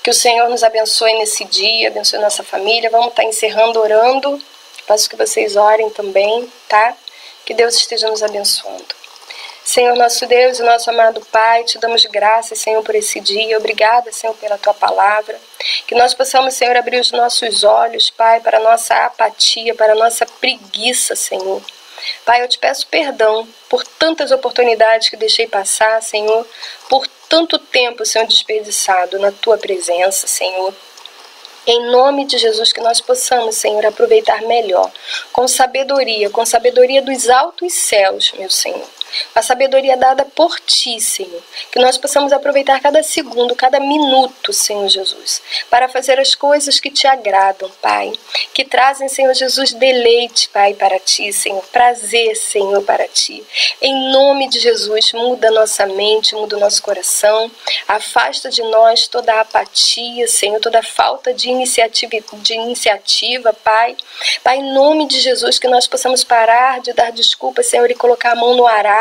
Que o Senhor nos abençoe nesse dia, abençoe nossa família. Vamos estar encerrando orando. Peço que vocês orem também, tá? Que Deus esteja nos abençoando. Senhor nosso Deus e nosso amado Pai, te damos graças, Senhor, por esse dia. Obrigada, Senhor, pela Tua palavra. Que nós possamos, Senhor, abrir os nossos olhos, Pai, para a nossa apatia, para a nossa preguiça, Senhor. Pai, eu te peço perdão por tantas oportunidades que deixei passar, Senhor, por tanto tempo, Senhor, desperdiçado na Tua presença, Senhor. Em nome de Jesus, que nós possamos, Senhor, aproveitar melhor, com sabedoria dos altos céus, meu Senhor. A sabedoria dada por Ti, Senhor. Que nós possamos aproveitar cada segundo, cada minuto, Senhor Jesus, para fazer as coisas que Te agradam, Pai. Que trazem, Senhor Jesus, deleite, Pai, para Ti, Senhor. Prazer, Senhor, para Ti. Em nome de Jesus, muda nossa mente, muda o nosso coração. Afasta de nós toda a apatia, Senhor, toda a falta de iniciativa, Pai. Pai, em nome de Jesus, que nós possamos parar de dar desculpas, Senhor, e colocar a mão no arado.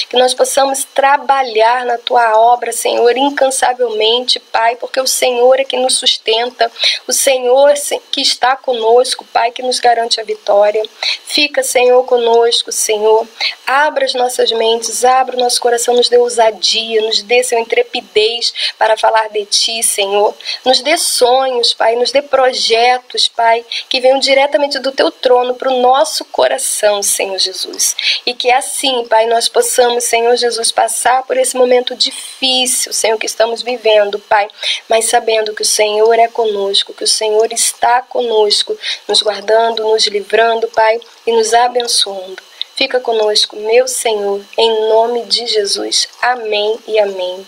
Que nós possamos trabalhar na Tua obra, Senhor, incansavelmente, Pai, porque o Senhor é que nos sustenta, o Senhor que está conosco, Pai, que nos garante a vitória. Fica, Senhor, conosco, Senhor. Abra as nossas mentes, abra o nosso coração, nos dê ousadia, nos dê, Senhor, intrepidez para falar de Ti, Senhor. Nos dê sonhos, Pai, nos dê projetos, Pai, que venham diretamente do Teu trono para o nosso coração, Senhor Jesus. E que assim, Pai, nós possamos, Senhor Jesus, passar por esse momento difícil, Senhor, que estamos vivendo, Pai, mas sabendo que o Senhor é conosco, que o Senhor está conosco, nos guardando, nos livrando, Pai, e nos abençoando. Fica conosco, meu Senhor, em nome de Jesus. Amém e amém.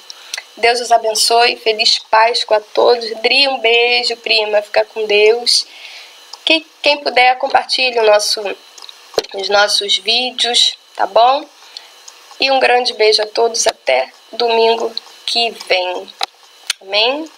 Deus os abençoe, feliz Páscoa a todos. Dri, um beijo, prima, fica com Deus. Quem puder, compartilhe os nossos vídeos, tá bom? E um grande beijo a todos, até domingo que vem. Amém?